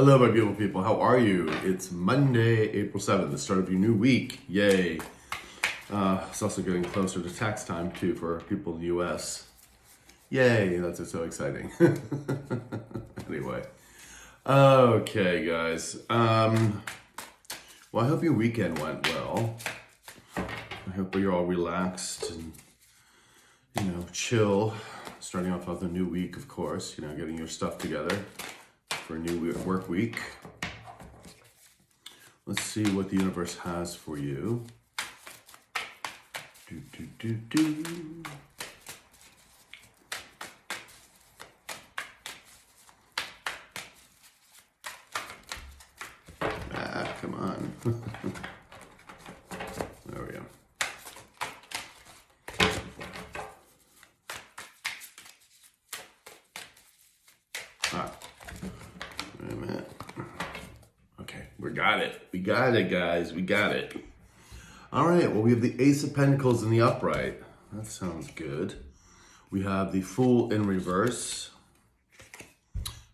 Hello, my beautiful people. How are you? It's Monday, April 7th, the start of your new week. Yay. It's also getting closer to tax time, too, for people in the U.S. Yay, that's so exciting. Anyway. Okay, guys. Well, I hope your weekend went well. I hope you're all relaxed and, chill. Starting off with a new week, of course, getting your stuff together for a new work week. Let's see what the universe has for you. Come on. There we go. Wait a minute. Okay, we got it. We got it, guys. We got it. All right, well, we have the Ace of Pentacles in the upright. That sounds good. We have the Fool in reverse.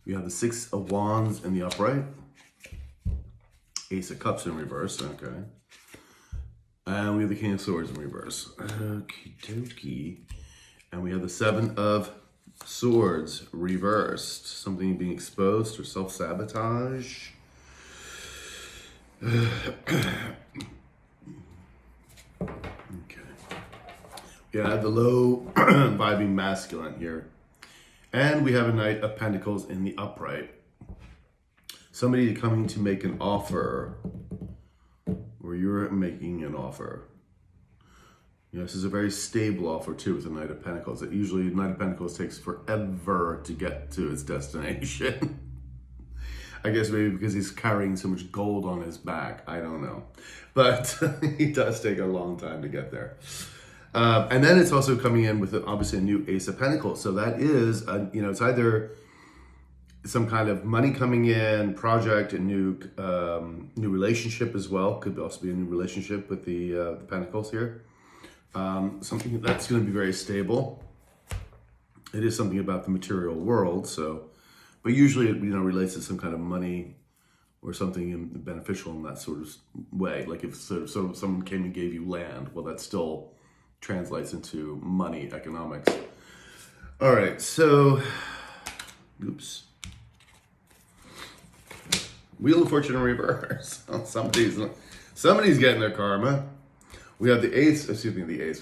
We have the Six of Wands in the upright. Ace of Cups in reverse, okay. And we have the King of Swords in reverse. Okie dokie. And we have the Seven of Swords reversed. Something being exposed or self-sabotage. Okay. Yeah, the low vibing masculine here. And we have a Knight of Pentacles in the upright. Somebody coming to make an offer, or you're making an offer. This is a very stable offer too with the Knight of Pentacles. Usually Knight of Pentacles takes forever to get to its destination. I guess maybe because he's carrying so much gold on his back. I don't know. But he does take a long time to get there. And then it's also coming in with obviously a new Ace of Pentacles. So that is, it's either some kind of money coming in, project, a new relationship as well. Could also be a new relationship with the Pentacles here. Something that's going to be very stable. It is something about the material world, but usually it relates to some kind of money or something beneficial in that sort of way. Like if someone came and gave you land, well, that still translates into money, economics. All right, so, oops. Wheel of Fortune in reverse. Somebody's getting their karma. We have the Ace.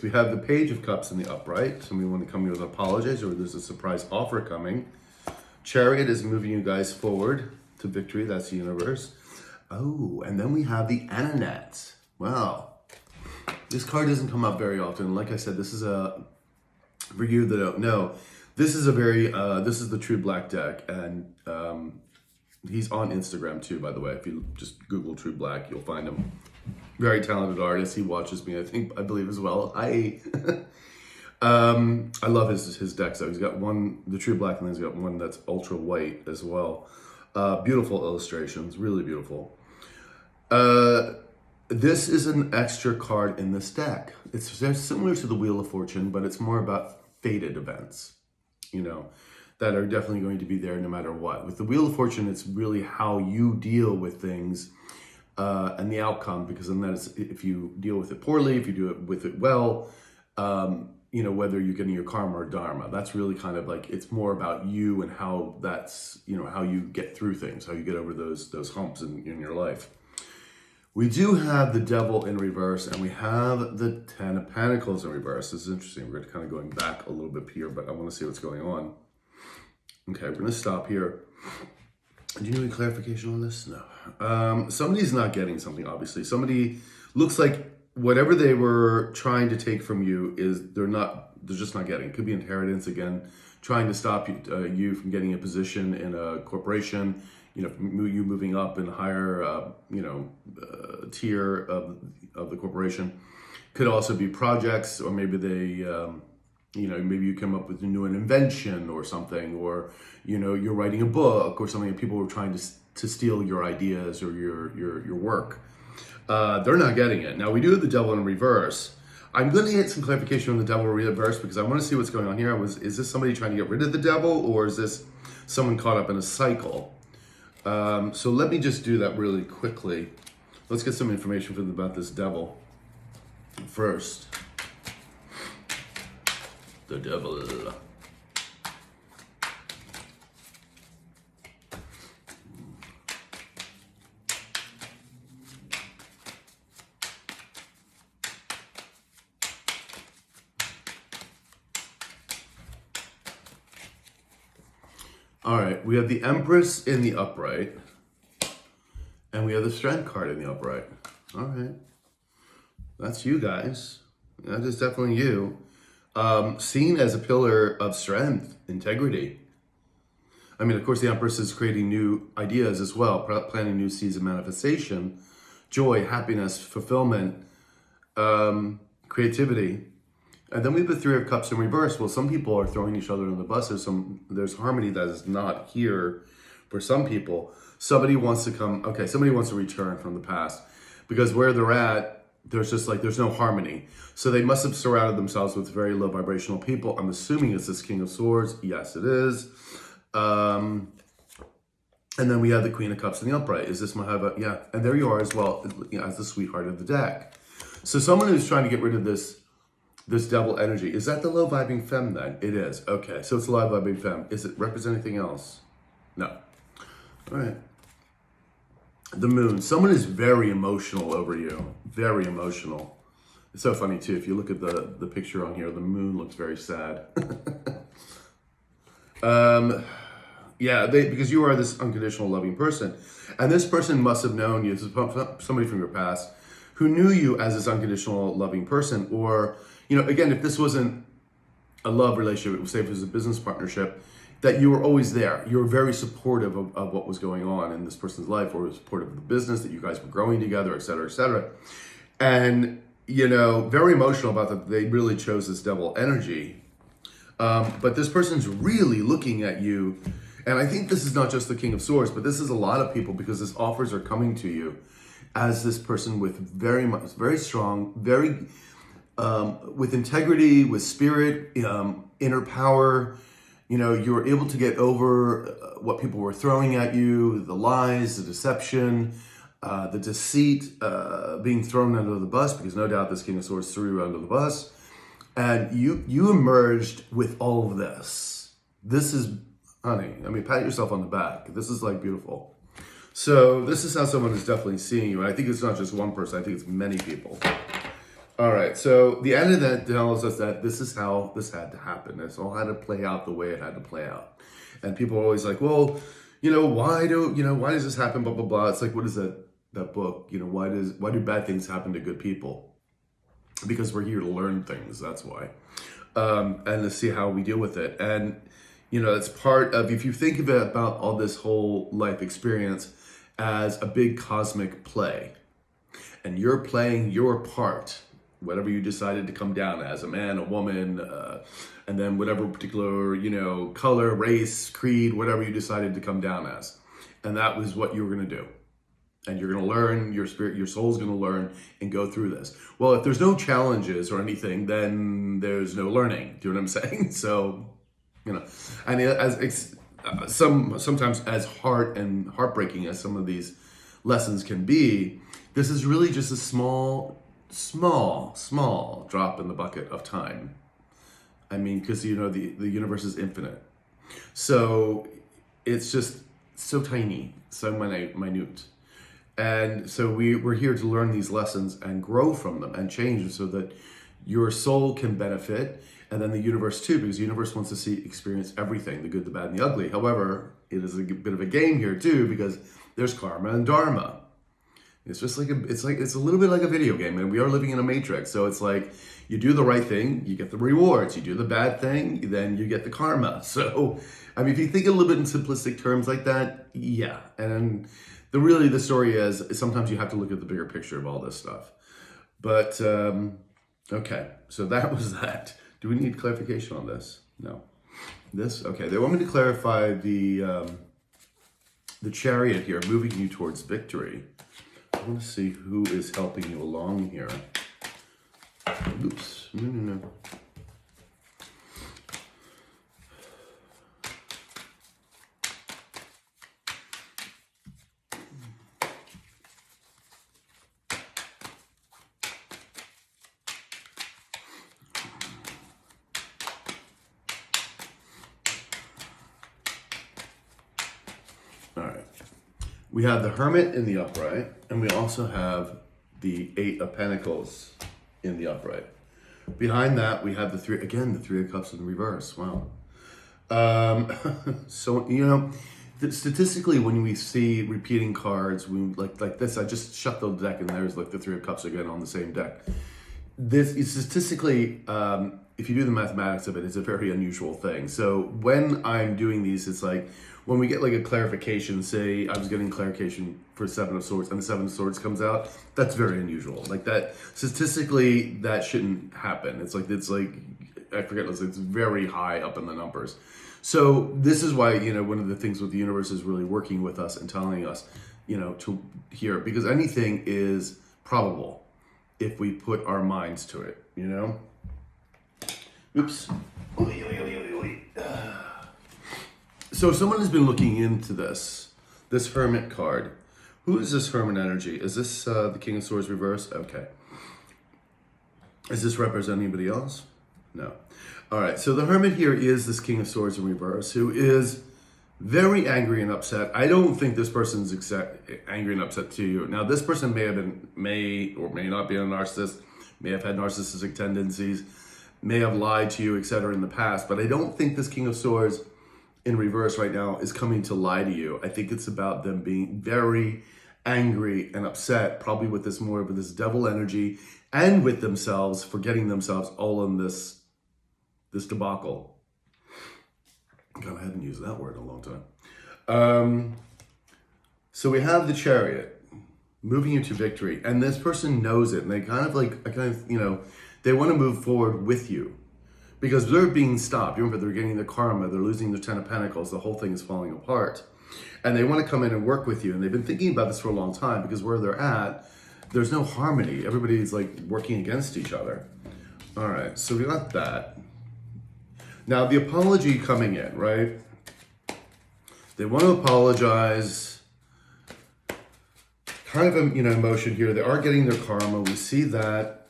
We have the Page of Cups in the upright. Somebody want to come here with apologies, or there's a surprise offer coming. Chariot is moving you guys forward to victory. That's the universe. Oh, and then we have the Ananet. Wow. This card doesn't come up very often. Like I said, this is for you that don't know, this is this is the True Black deck, and he's on Instagram too, by the way. If you just Google True Black, you'll find him. Very talented artist. He watches me, I believe as well. I love his decks though. He's got one, the True Black, and then he's got one that's ultra white as well. Beautiful illustrations, really beautiful. This is an extra card in this deck. It's very similar to the Wheel of Fortune, but it's more about fated events, that are definitely going to be there no matter what. With the Wheel of Fortune, it's really how you deal with things and the outcome, because then that is, if you deal with it poorly, if you do it with it well, whether you're getting your karma or dharma. That's really kind of like, it's more about you and how that's, how you get through things, how you get over those humps in your life. We do have the Devil in reverse, and we have the Ten of Pentacles in reverse. This is interesting. We're kind of going back a little bit here, but I want to see what's going on. Okay, we're going to stop here. Do you need any clarification on this? No. Somebody's not getting something, obviously. Somebody looks like whatever they were trying to take from you they're just not getting. It could be inheritance again, trying to stop you from getting a position in a corporation, you moving up in a higher, tier of the corporation. Could also be projects, or maybe they, maybe you come up with a new invention or something, or, you're writing a book or something, and people were trying to steal your ideas or your work. They're not getting it. Now, we do have the Devil in reverse. I'm going to get some clarification on the Devil in reverse because I want to see what's going on here. Is this somebody trying to get rid of the devil, or is this someone caught up in a cycle? So let me just do that really quickly. Let's get some information about this devil first. The devil. All right, we have the Empress in the upright, and we have the Strength card in the upright. All right, that's you guys. That is definitely you. Seen as a pillar of strength, integrity. I mean, of course, the Empress is creating new ideas as well, planting new seeds of manifestation, joy, happiness, fulfillment, creativity. And then we have the Three of Cups in reverse. Well, some people are throwing each other on the bus. There's harmony that is not here for some people. Somebody wants to return from the past, because where they're at, there's no harmony. So they must have surrounded themselves with very low vibrational people. I'm assuming it's this King of Swords. Yes, it is. And then we have the Queen of Cups in the upright. Is this Mahava? Yeah. And there you are as well, as the sweetheart of the deck. So someone who's trying to get rid of this devil energy. Is that the low vibing femme then? It is. Okay. So it's the low vibing femme. Is it represent anything else? No. All right. The moon. Someone is very emotional over you. Very emotional. It's so funny too. If you look at the picture on here, the moon looks very sad. Yeah, because you are this unconditional loving person. And this person must have known you. This is somebody from your past who knew you as this unconditional loving person. Or, again, if this wasn't a love relationship, say if it was a business partnership, that you were always there. You were very supportive of what was going on in this person's life, or supportive of the business, that you guys were growing together, et cetera, et cetera. And, very emotional about that. They really chose this devil energy. But this person's really looking at you. And I think this is not just the King of Swords, but this is a lot of people, because these offers are coming to you as this person with very strong, with integrity, with spirit, inner power. You were able to get over what people were throwing at you, the lies, the deception, the deceit, being thrown under the bus, because no doubt this King of Swords threw you under the bus. And you emerged with all of this. This is, honey, pat yourself on the back. This is beautiful. So this is how someone is definitely seeing you. And I think it's not just one person. I think it's many people. All right. So the end of that tells us that this is how this had to happen. This all had to play out the way it had to play out. And people are always like, well, why does this happen? Blah, blah, blah. It's like, what is that book? Why do bad things happen to good people? Because we're here to learn things. That's why. And to see how we deal with it. And, it's part of, if you think of it about all this whole life experience as a big cosmic play, and you're playing your part, whatever you decided to come down as, a man, a woman, and then whatever particular, color, race, creed, whatever you decided to come down as. And that was what you were going to do. And you're going to learn, your spirit, your soul's going to learn and go through this. Well, if there's no challenges or anything, then there's no learning. Do you know what I'm saying? So, and as sometimes as hard and heartbreaking as some of these lessons can be, this is really just a small drop in the bucket of time. Because, the universe is infinite. So it's just so tiny, so minute. And so we're here to learn these lessons and grow from them and change them, so that your soul can benefit, and then the universe too, because the universe wants to experience everything, the good, the bad, and the ugly. However, it is a bit of a game here too, because there's karma and dharma. It's just it's a little bit like a video game, and we are living in a matrix. So it's like, you do the right thing, you get the rewards. You do the bad thing, then you get the karma. So, if you think a little bit in simplistic terms like that, yeah. And the story is sometimes you have to look at the bigger picture of all this stuff. But, okay, so that was that. Do we need clarification on this? No. Okay, they want me to clarify the Chariot here, moving you towards victory. I want to see who is helping you along here. Oops, no. We have the Hermit in the upright, and we also have the Eight of Pentacles in the upright. Behind that, we have the Three of Cups in reverse. Wow. So, you know, statistically, when we see repeating cards, we like this, I just shuffled the deck and there's like the Three of Cups again on the same deck. This is statistically, if you do the mathematics of it, it's a very unusual thing. So when I'm doing these, it's like when we get like a clarification, say I was getting clarification for Seven of Swords and the Seven of Swords comes out, that's very unusual. Like that, statistically, that shouldn't happen. It's like, I forget, it's very high up in the numbers. So this is why, you know, one of the things with the universe is really working with us and telling us, you know, to hear, because anything is probable if we put our minds to it, you know? Oops. So someone has been looking into this Hermit card. Who is this Hermit energy? Is this the King of Swords reverse? Okay. Does this represent anybody else? No. All right, so the Hermit here is this King of Swords in reverse who is very angry and upset. I don't think this person's angry and upset to you. Now, this person may or may not be a narcissist, may have had narcissistic tendencies, may have lied to you, etc. in the past, but I don't think this King of Swords in reverse right now is coming to lie to you. I think it's about them being very angry and upset, probably with this more of this devil energy and with themselves, forgetting themselves all in this debacle. God, I haven't used that word in a long time. So we have the Chariot moving you to victory, and this person knows it, and they you know, they want to move forward with you because they're being stopped. Remember, they're getting their karma, they're losing their Ten of Pentacles, the whole thing is falling apart, and they want to come in and work with you. And they've been thinking about this for a long time because where they're at, there's no harmony. Everybody's like working against each other. All right, so we got that. Now, the apology coming in, right? They want to apologize. Kind of a, you know, emotion here. They are getting their karma. We see that.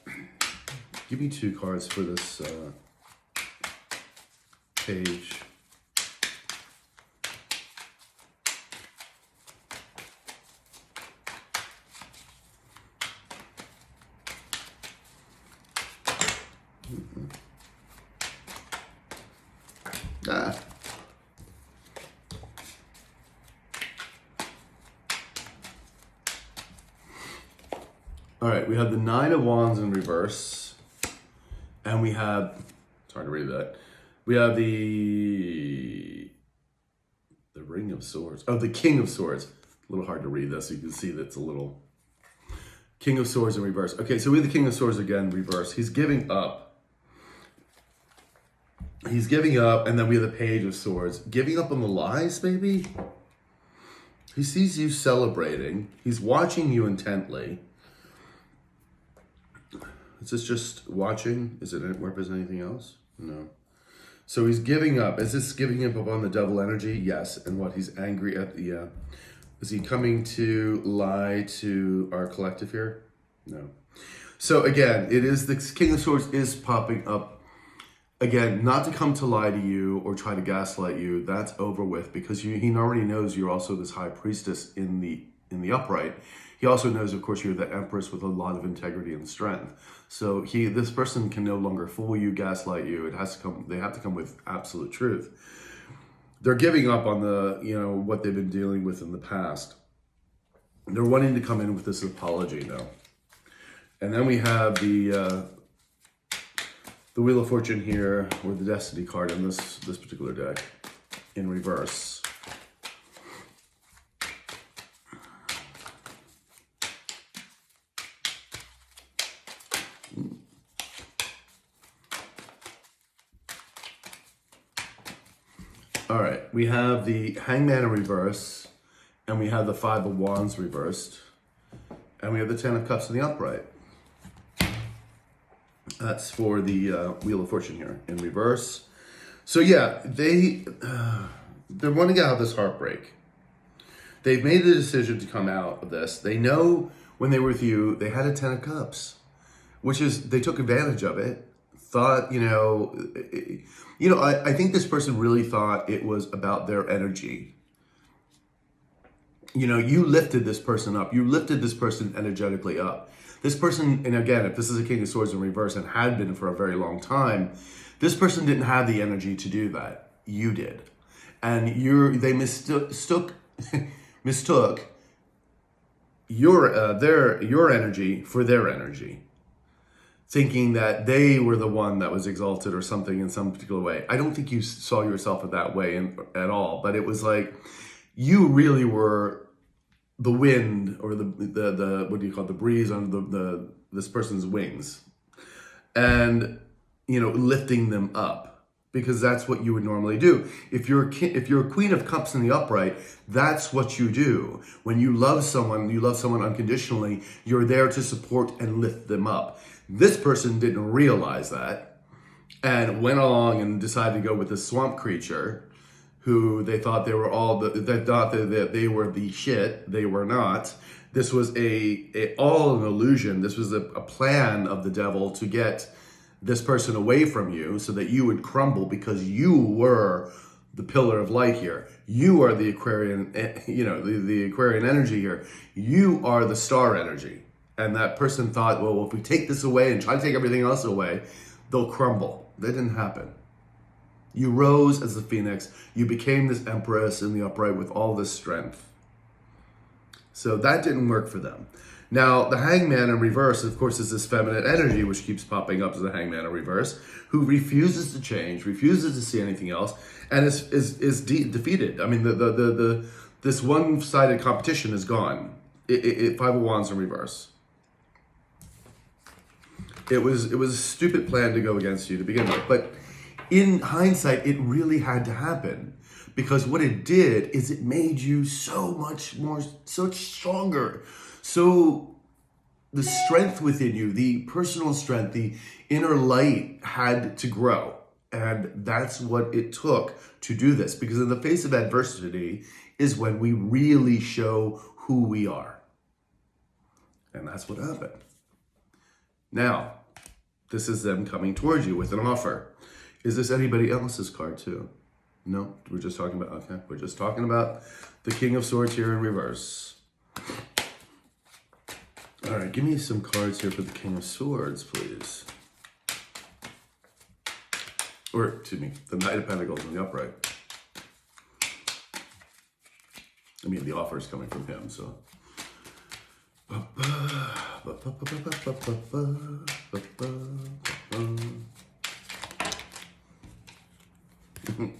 Give me 2 cards for this page. All right, we have the Nine of Wands in reverse, and we have, it's hard to read that, we have the Ring of Swords, oh, the King of Swords. A little hard to read this, so you can see that's a little, King of Swords in reverse. Okay, so we have the King of Swords again, reverse. He's giving up. He's giving up, and then we have the Page of Swords. Giving up on the lies, maybe? He sees you celebrating. He's watching you intently. Is this just watching? Is it represent anything else? No. So he's giving up. Is this giving up on the devil energy? Yes. And what, he's angry at the, is he coming to lie to our collective here? No. So again, it is the King of Swords is popping up. Again, not to come to lie to you or try to gaslight you. That's over with because he already knows you're also this high priestess in the upright. He also knows, of course, you're the Empress with a lot of integrity and strength. So this person can no longer fool you, gaslight you. It has to come. They have to come with absolute truth. They're giving up on the, you know, what they've been dealing with in the past. They're wanting to come in with this apology now. And then we have the Wheel of Fortune here, or the Destiny card in this particular deck, in reverse. All right, we have the Hangman in reverse, and we have the Five of Wands reversed, and we have the Ten of Cups in the upright. That's for the Wheel of Fortune here in reverse. So yeah, they're wanting out of this heartbreak. They've made the decision to come out of this. They know when they were with you, they had a Ten of Cups, which is, they took advantage of it. Thought, I think this person really thought it was about their energy. You know, you lifted this person up. You lifted this person energetically up. This person, and again, if this is a King of Swords in reverse and had been for a very long time, this person didn't have the energy to do that. You did. And they mistook mistook your energy for their energy, thinking that they were the one that was exalted or something in some particular way. I don't think you saw yourself that way at all, but it was like you really were the wind, or the what do you call it, the breeze on this person's wings, and you know, lifting them up, because that's what you would normally do. If you're a Queen of Cups in the upright, that's what you do. When you love someone unconditionally, you're there to support and lift them up. This person didn't realize that and went along and decided to go with this swamp creature who they thought they were they thought that they were the shit. They were not. This was all an illusion. This was a plan of the devil to get this person away from you so that you would crumble, because you were the pillar of light here. You are the Aquarian, you know, the Aquarian energy here. You are the star energy. And that person thought, well, if we take this away and try to take everything else away, they'll crumble. That didn't happen. You rose as the phoenix. You became this empress in the upright with all this strength. So that didn't work for them. Now, the hangman in reverse, of course, is this feminine energy, which keeps popping up as the hangman in reverse, who refuses to change, refuses to see anything else, and is defeated. I mean, this one-sided competition is gone. Five of Wands in reverse. It was a stupid plan to go against you to begin with, but in hindsight, it really had to happen, because what it did is it made you so much stronger. So the strength within you, the personal strength, the inner light had to grow. And that's what it took to do this, because in the face of adversity is when we really show who we are. And that's what happened. Now, this is them coming towards you with an offer. Is this anybody else's card too? No, we're just talking about, okay, we're just talking about the King of Swords here in reverse. All right, give me some cards here for the King of Swords, please. Or, excuse me, the Knight of Pentacles in the upright. I mean, the offer is coming from him, so.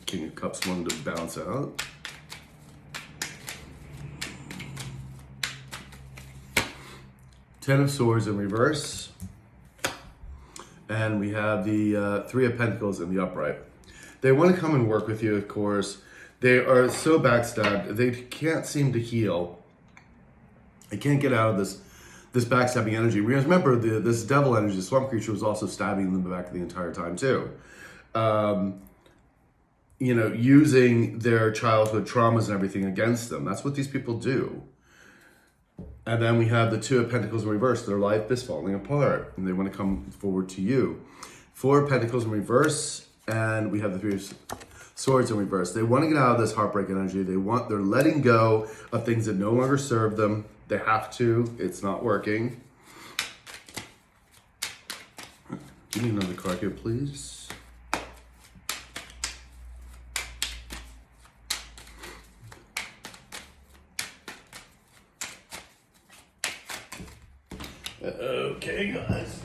King of Cups wanted to bounce out. Ten of Swords in reverse. And we have the Three of Pentacles in the upright. They want to come and work with you, of course. They are so backstabbed. They can't seem to heal. They can't get out of this backstabbing energy. Remember, this devil energy, the swamp creature, was also stabbing them back the entire time, too. You know, using their childhood traumas and everything against them. That's what these people do. And then we have the Two of Pentacles in reverse. Their life is falling apart, and they want to come forward to you. Four of Pentacles in reverse, and we have the Three of Swords in reverse. They want to get out of this heartbreak energy. They're letting go of things that no longer serve them. They have to. It's not working. Give me another card here, please. Okay, guys.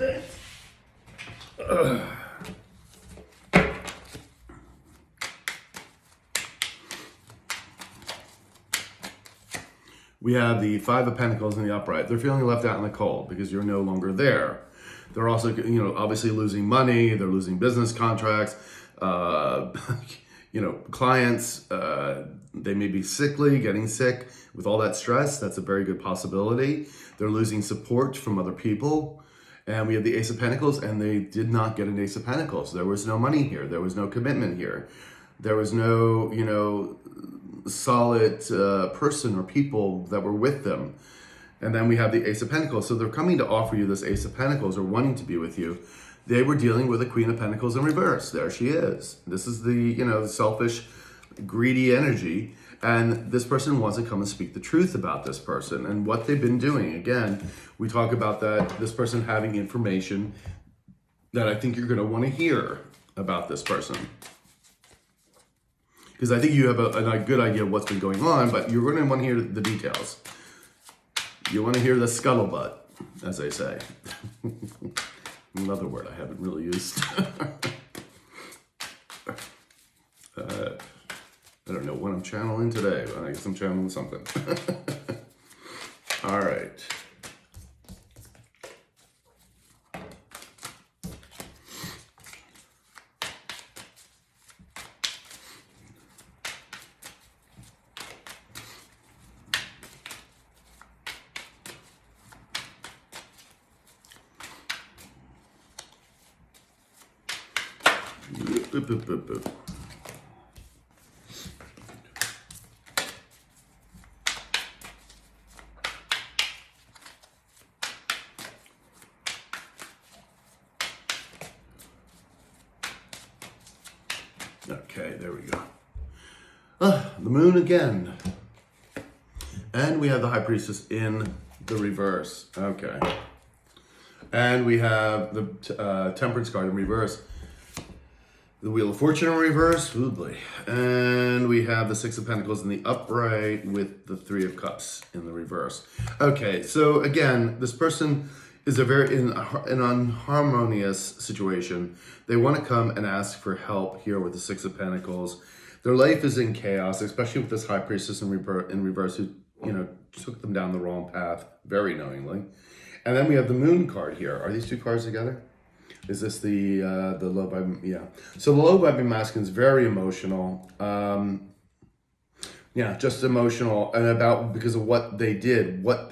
We have the Five of Pentacles in the upright. They're feeling left out in the cold because you're no longer there. They're also, you know, obviously losing money. They're losing business contracts. You know, clients. They may be sickly, getting sick with all that stress. That's a very good possibility. They're losing support from other people. And we have the Ace of Pentacles, and they did not get an Ace of Pentacles. There was no money here. There was no commitment here. There was no, you know, solid person or people that were with them. And then we have the Ace of Pentacles. So they're coming to offer you this Ace of Pentacles, or wanting to be with you. They were dealing with a Queen of Pentacles in reverse. There she is. This is the, you know, the selfish, greedy energy. And this person wants to come and speak the truth about this person and what they've been doing. Again, we talk about that, this person having information that I think you're going to want to hear about this person. Because I think you have a good idea of what's been going on, but you're going to want to hear the details. You want to hear the scuttlebutt, as they say. Another word I haven't really used. I don't know what I'm channeling today, but I guess I'm channeling something. All right. Boop, boop, boop, boop. Okay, there we go. The moon again. And we have the High Priestess in the reverse. Okay. And we have the Temperance card in reverse. The Wheel of Fortune in reverse. Ooh, boy. And we have the Six of Pentacles in the upright with the Three of Cups in the reverse. Okay, so again, this person is in an unharmonious situation. They want to come and ask for help here with the Six of Pentacles. Their life is in chaos, especially with this High Priestess in reverse who, took them down the wrong path very knowingly. And then we have the Moon card here. Are these two cards together? Is this the low vibing? Yeah. So the low vibing masculine is very emotional. Just emotional and because of what they did with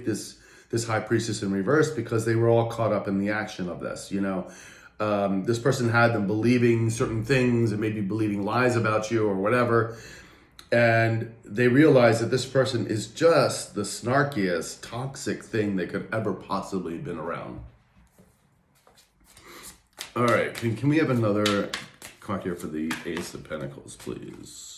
this High Priestess in reverse, because they were all caught up in the action of this, this person had them believing certain things and maybe believing lies about you or whatever. And they realized that this person is just the snarkiest, toxic thing that could ever possibly have been around. All right, can we have another card here for the Ace of Pentacles, please?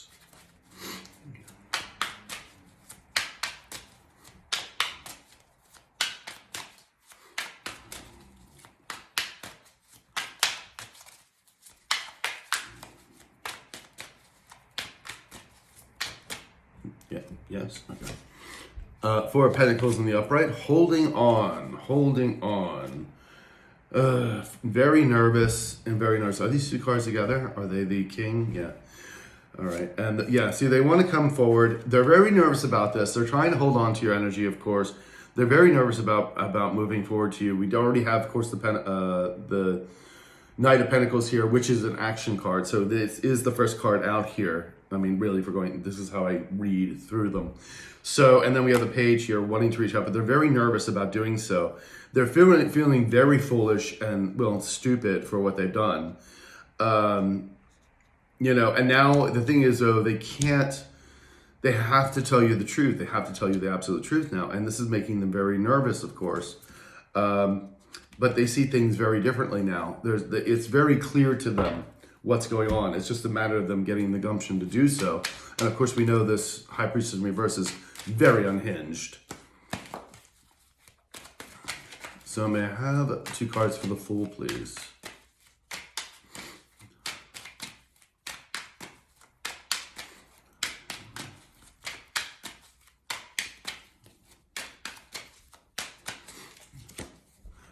Yeah, yes, okay. Four of Pentacles in the upright, holding on. Very nervous and very nervous. Are these two cards together? Are they the King? Yeah. All right. And see, they want to come forward. They're very nervous about this. They're trying to hold on to your energy, of course. They're very nervous about moving forward to you. We already have, of course, the Knight of Pentacles here, which is an action card. So this is the first card out here. I mean, really, this is how I read through them. So, and then we have the Page here wanting to reach out, but they're very nervous about doing so. They're feeling very foolish and, stupid for what they've done. And now the thing is, though, they have to tell you the truth. They have to tell you the absolute truth now. And this is making them very nervous, of course. But they see things very differently now. It's very clear to them what's going on. It's just a matter of them getting the gumption to do so. And of course, we know this High Priestess in reverse is very unhinged. So may I have two cards for the Fool, please?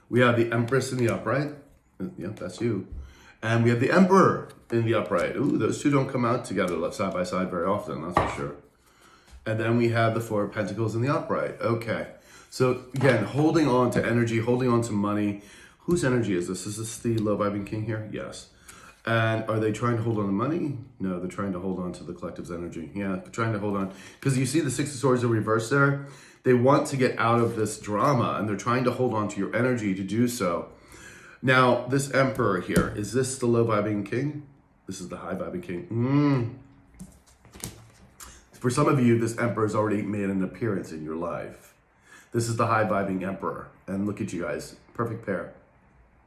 We have the Empress in the upright. Yep, that's you. And we have the Emperor in the upright. Ooh, those two don't come out together side by side very often, that's for sure. And then we have the Four of Pentacles in the upright. Okay. So again, holding on to energy, holding on to money. Whose energy is this? Is this the low vibing King here? Yes. And are they trying to hold on to money? No, they're trying to hold on to the collective's energy. Yeah, they're trying to hold on. Because you see the Six of Swords in reverse there? They want to get out of this drama, and they're trying to hold on to your energy to do so. Now, this Emperor here, is this the low vibing King? This is the high vibing King. For some of you, this Emperor has already made an appearance in your life. This is the high vibing Emperor. And look at you guys, perfect pair.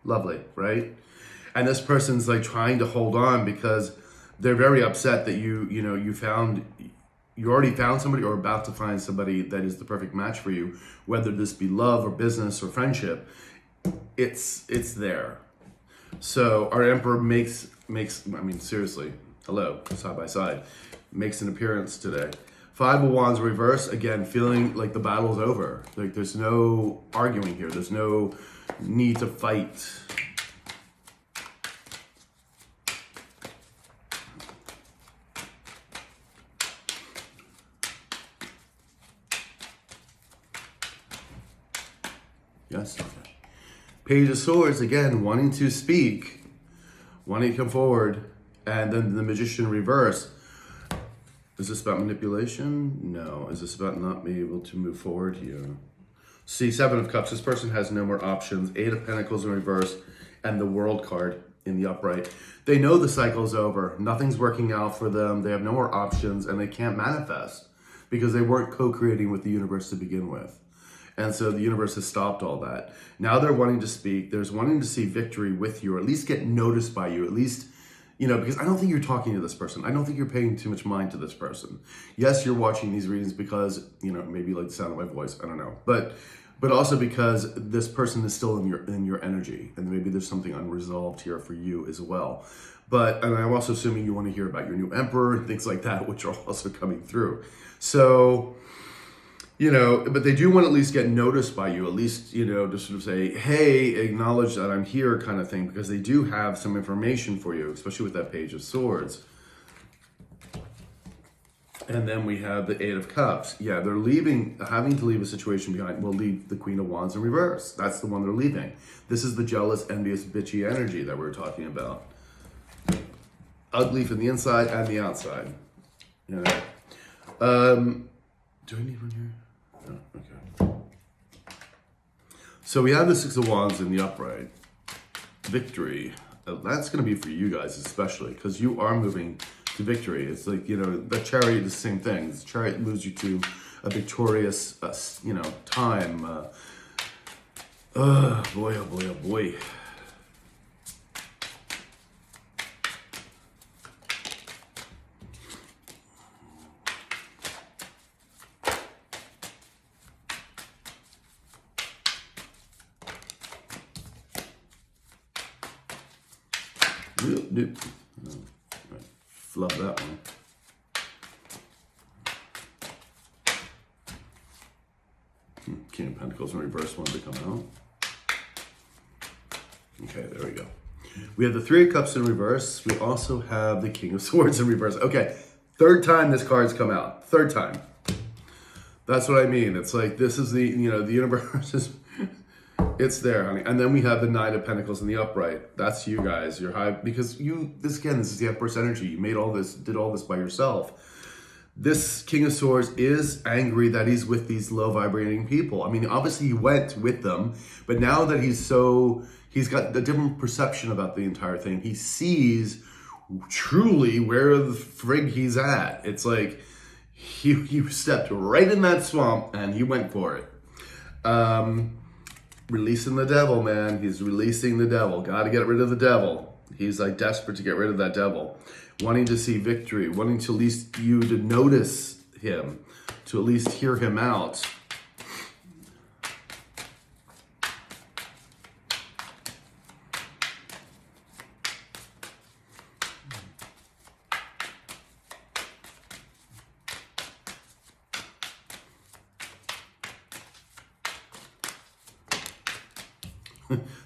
Lovely, right? And this person's like trying to hold on because they're very upset that you found you already found somebody or about to find somebody that is the perfect match for you, whether this be love or business or friendship, it's there. So our Emperor makes, I mean, seriously, hello, side by side, makes an appearance today. Five of Wands reverse, again, feeling like the battle's over. Like there's no arguing here. There's no need to fight. Yes. Page of Swords, again, wanting to speak, wanting to come forward, and then the Magician reverse. Is this about manipulation? No. Is this about not being able to move forward here? See, Seven of Cups. This person has no more options. Eight of Pentacles in reverse, and the World card in the upright. They know the cycle's over. Nothing's working out for them. They have no more options, and they can't manifest because they weren't co-creating with the universe to begin with. And so the universe has stopped all that. Now they're wanting to speak. They're wanting to see victory with you, or at least get noticed by you, at least, you know, because I don't think you're talking to this person. I don't think you're paying too much mind to this person. Yes, you're watching these readings because, you know, maybe you like the sound of my voice. I don't know. But also because this person is still in your energy, and maybe there's something unresolved here for you as well. And I'm also assuming you want to hear about your new emperor and things like that, which are also coming through. So, you know, but they do want to at least get noticed by you, at least, you know, to sort of say, hey, acknowledge that I'm here kind of thing, because they do have some information for you, especially with that Page of Swords. And then we have the Eight of Cups. Yeah, they're having to leave a situation behind. We'll leave the Queen of Wands in reverse. That's the one they're leaving. This is the jealous, envious, bitchy energy that we're talking about. Ugly from the inside and the outside. You know. Do I need one here? Okay. So we have the Six of Wands in the upright. Victory. That's going to be for you guys especially, because you are moving to victory. It's like, you know, the Chariot is the same thing. The Chariot moves you to a victorious, you know, time. Oh boy, oh boy, oh boy. Flub that one. King of Pentacles in reverse one to come out. Okay, there we go. We have the Three of Cups in reverse. We also have the King of Swords in reverse. Okay, third time this card's come out. Third time. That's what I mean. It's like, this is the, you know, the universe is, it's there, honey. And then we have the Nine of Pentacles in the upright. That's you guys. You're high, because this is the Empress energy. You made all this, did all this by yourself. This King of Swords is angry that he's with these low vibrating people. I mean, obviously he went with them, but now that he's got a different perception about the entire thing. He sees truly where the frig he's at. It's like he stepped right in that swamp and he went for it. Releasing the devil, man. He's releasing the devil. Got to get rid of the devil. He's like desperate to get rid of that devil. Wanting to see victory. Wanting to at least you to notice him. To at least hear him out.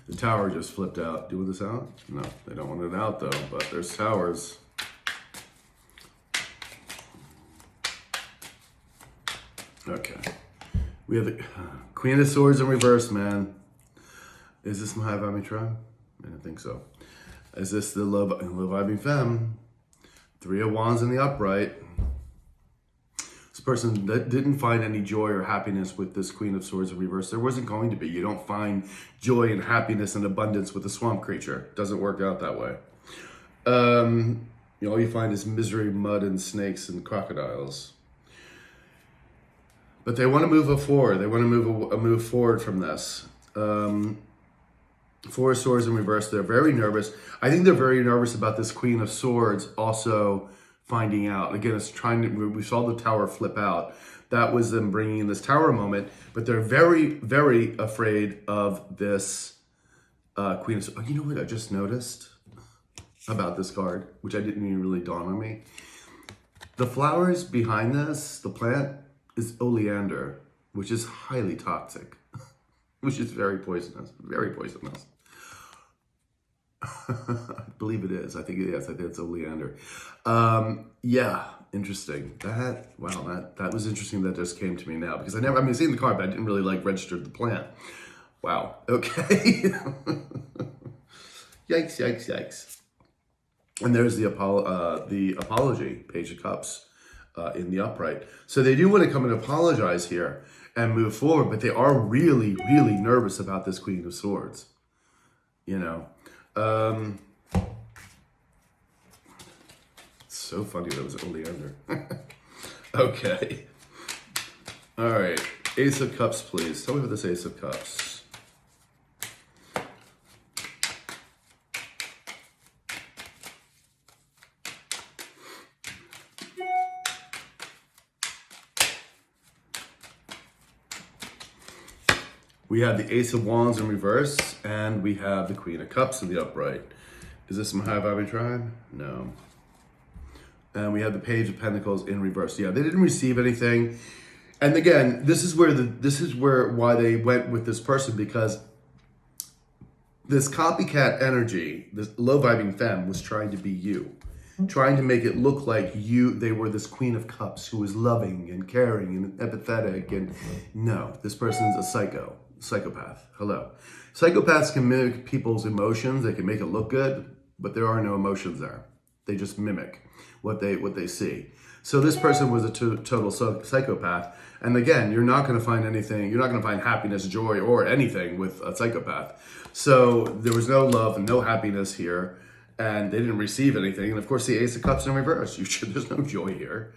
The tower just flipped out. Do you want this out? No, they don't want it out though, but there's towers. Okay. We have the Queen of Swords in reverse, man. Is this my Vamitra? I don't think so. Is this the Loving Femme? Three of Wands in the upright. This person that didn't find any joy or happiness with this Queen of Swords in reverse. There wasn't going to be. You don't find joy and happiness and abundance with a swamp creature. It doesn't work out that way. All you find is misery, mud, and snakes and crocodiles. But they want to move forward. They want to move forward from this. Four of Swords in reverse. They're very nervous. I think they're very nervous about this Queen of Swords also finding out. Again, it's trying to, we saw the tower flip out. That was them bringing in this tower moment, but they're very, very afraid of this Queen of Swords. Oh, you know what I just noticed about this card, which I didn't even really dawn on me? The flowers behind this, the plant, is oleander, which is highly toxic, which is very poisonous, very poisonous. I believe it is. I think it is. I think it's oleander. Yeah, interesting. That was interesting. That just came to me now because I've seen the card, but I didn't really like register the plant. Wow. Okay. Yikes! Yikes! Yikes! And there's the apology, Page of Cups, in the upright. So they do want to come and apologize here and move forward, but they are really, really nervous about this Queen of Swords. You know. It's so funny that was oleander. Okay. All right. Ace of Cups, please. Tell me about this Ace of Cups. We have the Ace of Wands in reverse, and we have the Queen of Cups in the upright. Is this some high vibing tribe? No. And we have the Page of Pentacles in reverse. Yeah, they didn't receive anything. And again, this is where why they went with this person, because this copycat energy, this low vibing femme, was trying to be you. Trying to make it look like they were this Queen of Cups who was loving and caring and empathetic. And no, this person's a psychopath. Hello. Psychopaths can mimic people's emotions. They can make it look good, but there are no emotions there. They just mimic what they see. So this person was a total psychopath. And again, you're not going to find anything. You're not going to find happiness, joy, or anything with a psychopath. So there was no love and no happiness here. And they didn't receive anything. And of course, the Ace of Cups in reverse. There's no joy here.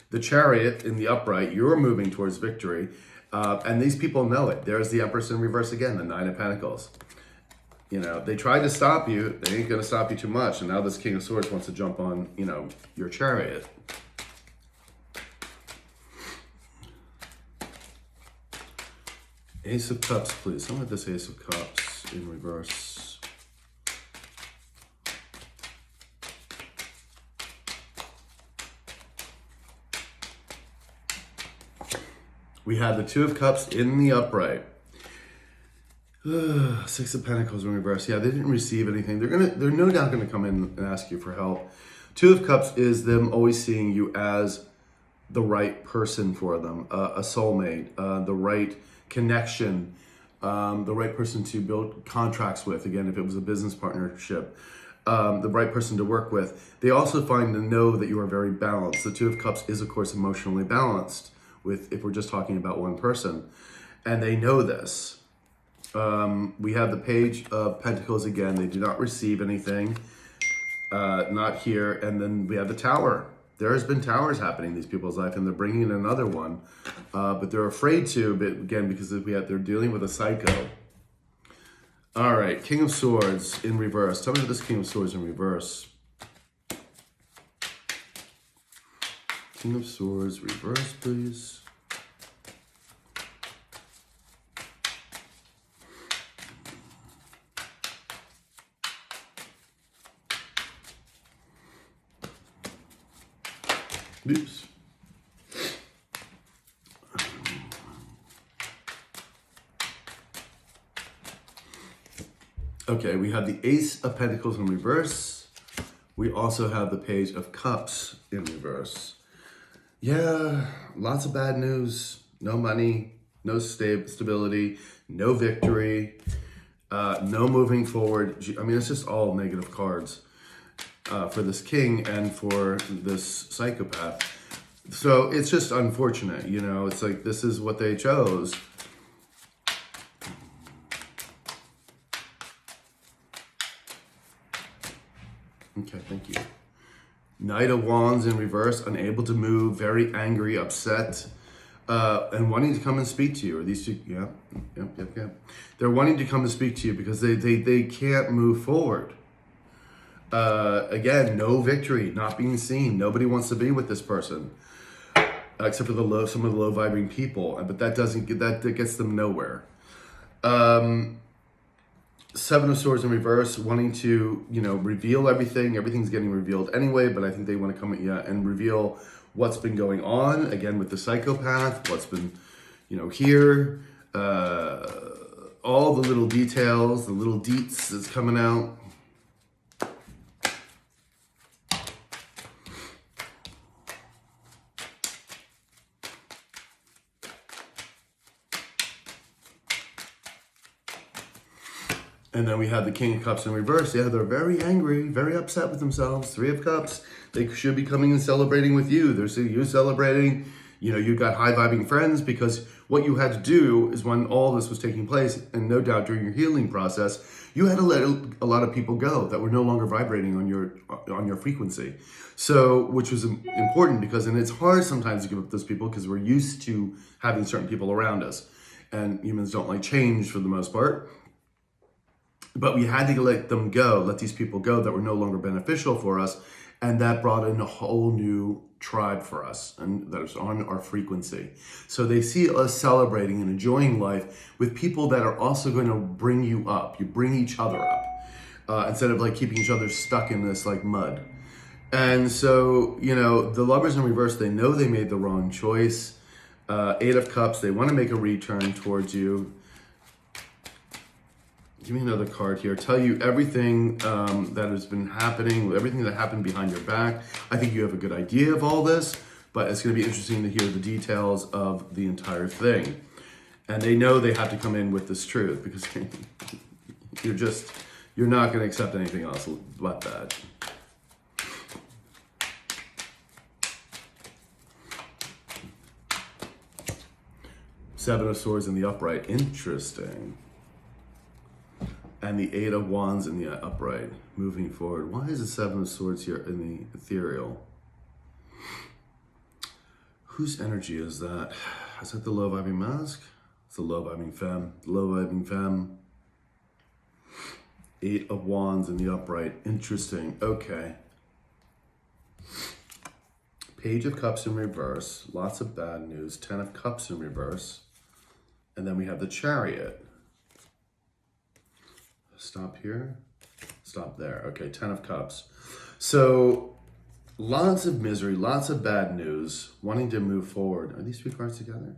The Chariot in the upright, you're moving towards victory. And these people know it. There's the Empress in reverse again, the Nine of Pentacles. You know, they tried to stop you. They ain't going to stop you too much. And now this King of Swords wants to jump on, your Chariot. Ace of Cups, please. Tell me this Ace of Cups in reverse. We have the Two of Cups in the upright. Six of Pentacles in reverse. Yeah, they didn't receive anything. They're no doubt gonna come in and ask you for help. Two of Cups is them always seeing you as the right person for them, a soulmate, the right connection, the right person to build contracts with. Again, if it was a business partnership, the right person to work with. They also find to know that you are very balanced. The Two of Cups is, of course, emotionally balanced. If we're just talking about one person, and they know this. We have the Page of Pentacles again. They do not receive anything, not here. And then we have the Tower. There has been towers happening in these people's life, and they're bringing in another one, but they're afraid to. But again, because they're dealing with a psycho. All right, King of Swords in reverse. Tell me about this King of Swords in reverse. King of Swords, reverse, please. Oops. Okay, we have the Ace of Pentacles in reverse. We also have the Page of Cups in reverse. Yeah, lots of bad news. No money, no stability, no victory, no moving forward. I mean, it's just all negative cards for this king and for this psychopath. So it's just unfortunate, it's like this is what they chose. Okay, thank you. Knight of Wands in reverse, unable to move, very angry, upset, and wanting to come and speak to you. Or these two, yeah. They're wanting to come and speak to you because they can't move forward. Again, no victory, not being seen. Nobody wants to be with this person, except for some of the low vibrating people. But that gets them nowhere. Seven of Swords in reverse, wanting to, reveal everything. Everything's getting revealed anyway, but I think they want to come at you and reveal what's been going on, again, with the psychopath, what's been, here, all the little details, the little deets that's coming out. And then we have the King of Cups in reverse. Yeah, they're very angry, very upset with themselves. Three of Cups, they should be coming and celebrating with you. They're seeing you celebrating. You got high vibing friends, because what you had to do is, when all this was taking place, and no doubt during your healing process, you had to let a lot of people go that were no longer vibrating on your frequency. So, which was important, because, and it's hard sometimes to give up those people, because we're used to having certain people around us. And humans don't like change for the most part. But we had to let them go, let these people go that were no longer beneficial for us. And that brought in a whole new tribe for us, and that is on our frequency. So they see us celebrating and enjoying life with people that are also going to bring you up. You bring each other up, instead of like keeping each other stuck in this like mud. And so, the Lovers in reverse, they know they made the wrong choice. Eight of Cups, they want to make a return towards you. Give me another card here. Tell you everything that has been happening, everything that happened behind your back. I think you have a good idea of all this, but it's going to be interesting to hear the details of the entire thing. And they know they have to come in with this truth, because you're not going to accept anything else but that. Seven of Swords in the upright. Interesting. And the Eight of Wands in the upright, moving forward. Why is the Seven of Swords here in the ethereal? Whose energy is that? Is that the low vibing mask? It's the low vibing femme. Low vibing femme. Eight of Wands in the upright. Interesting. Okay. Page of Cups in reverse. Lots of bad news. 10 of Cups in reverse. And then we have the Chariot. Stop here, stop there. Okay, 10 of Cups. So lots of misery, lots of bad news, wanting to move forward. Are these two cards together?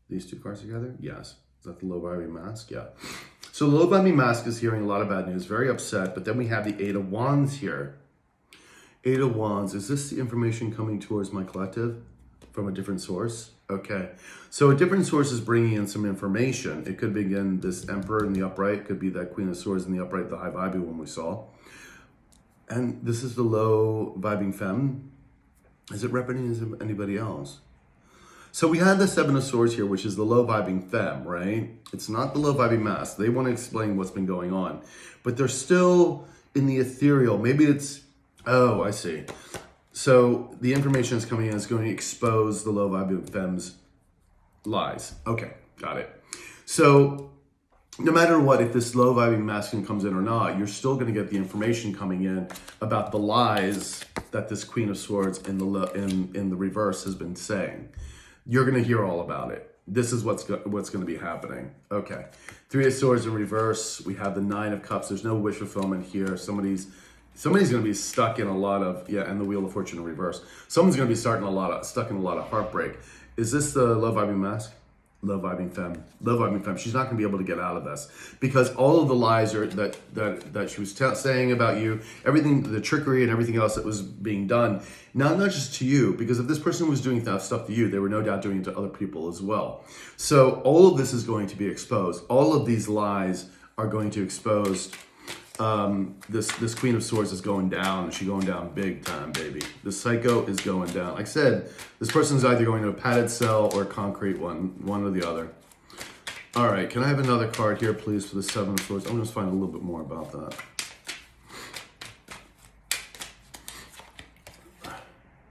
These two cards together? Yes. Is that the low vibing mask? Yeah. So the low vibing mask is hearing a lot of bad news, very upset. But then we have the Eight of Wands here. Eight of Wands, is this the information coming towards my collective from a different source? Okay, so a different source is bringing in some information. It could be, again, this Emperor in the upright. It could be that Queen of Swords in the upright, the high vibing one we saw. And this is the low vibing femme. Is it representing anybody else? So we had the Seven of Swords here, which is the low vibing femme, right? It's not the low vibing mask. They want to explain what's been going on, but they're still in the ethereal. Maybe it's, oh, I see. So the information is coming in, is going to expose the low vibing femme's lies. Okay, got it. So no matter what, if this low vibing masculine comes in or not, you're still going to get the information coming in about the lies that this Queen of Swords in the reverse has been saying. You're going to hear all about it. This is what's going to be happening. Okay, Three of Swords in reverse. We have the Nine of Cups. There's no wish fulfillment here. Somebody's going to be stuck in a lot of, and the Wheel of Fortune in reverse. Someone's going to be stuck in a lot of heartbreak. Is this the low vibing mask? Low vibing femme. Low vibing femme. She's not going to be able to get out of this, because all of the lies that she was saying about you, everything, the trickery and everything else that was being done, not just to you, because if this person was doing that stuff to you, they were no doubt doing it to other people as well. So all of this is going to be exposed. All of these lies are going to expose. This Queen of Swords is going down, and she's going down big time, baby. The Psycho is going down. Like I said, this person's either going to a padded cell or a concrete one or the other. All right, can I have another card here, please, for the Seven of Swords? I'm going to find a little bit more about that.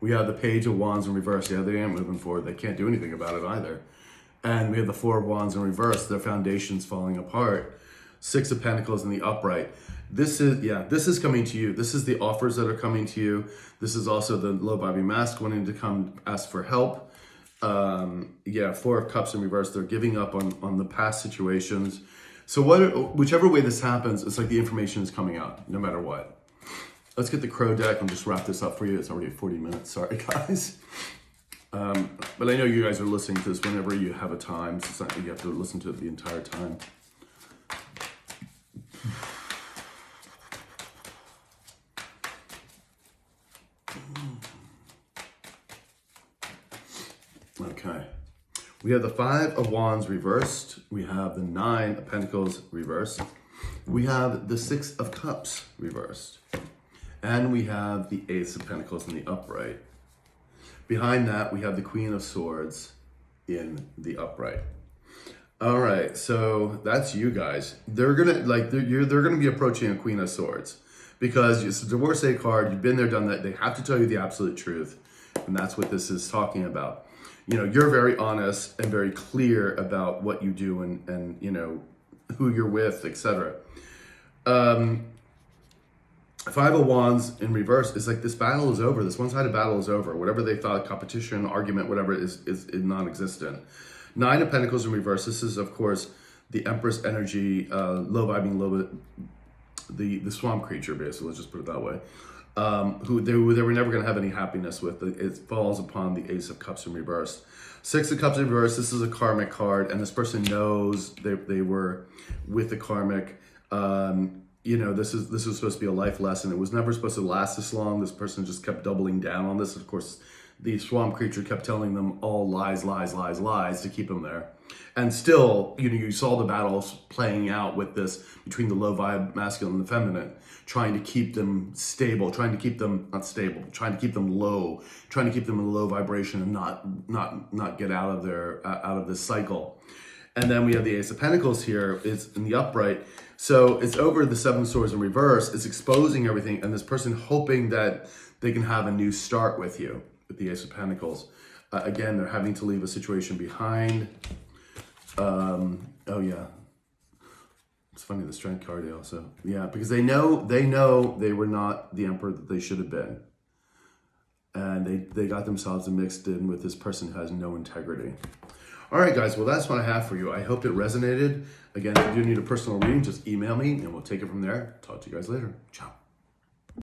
We have the Page of Wands in reverse. Yeah, they ain't moving forward. They can't do anything about it either. And we have the Four of Wands in reverse. Their foundation's falling apart. Six of Pentacles in the upright. This is coming to you. This is the offers that are coming to you. This is also the low vibing mask wanting to come ask for help. Four of Cups in reverse. They're giving up on the past situations. So whichever way this happens, it's like the information is coming out no matter what. Let's get the Crow deck and just wrap this up for you. It's already 40 minutes. Sorry, guys. But I know you guys are listening to this whenever you have a time. So it's not like you have to listen to it the entire time. Okay. We have the Five of Wands reversed. We have the Nine of Pentacles reversed. We have the Six of Cups reversed. And we have the Ace of Pentacles in the upright. Behind that, we have the Queen of Swords in the upright. All right, so that's you guys. They're gonna be approaching a Queen of Swords because it's a divorcee card. You've been there, done that. They have to tell you the absolute truth, and that's what this is talking about. You know, you're very honest and very clear about what you do and you know who you're with, etc. Five of Wands in reverse is like this battle is over. This one-sided battle is over. Whatever they thought, competition, argument, whatever is non-existent. Nine of Pentacles in reverse. This is, of course, the Empress energy, low vibing, the swamp creature, basically. Let's just put it that way. Who they were never going to have any happiness with. It falls upon the Ace of Cups in reverse. Six of Cups in reverse. This is a karmic card, and this person knows they were with the karmic. You know, this was supposed to be a life lesson. It was never supposed to last this long. This person just kept doubling down on this. Of course, the swamp creature kept telling them all lies, lies, lies, lies to keep them there. And still, you know, you saw the battles playing out with this between the low vibe masculine and the feminine, trying to keep them stable, trying to keep them not stable, trying to keep them low, trying to keep them in a low vibration and not get out of this cycle. And then we have the Ace of Pentacles here. It's in the upright. So it's over the Seven of Swords in reverse. It's exposing everything. And this person hoping that they can have a new start with you, with the Ace of Pentacles. Again, they're having to leave a situation behind. Oh yeah. It's funny, the Strength card also. Yeah, because they know they were not the emperor that they should have been. And they got themselves mixed in with this person who has no integrity. All right, guys, well, that's what I have for you. I hope it resonated. Again, if you do need a personal reading, just email me and we'll take it from there. Talk to you guys later. Ciao.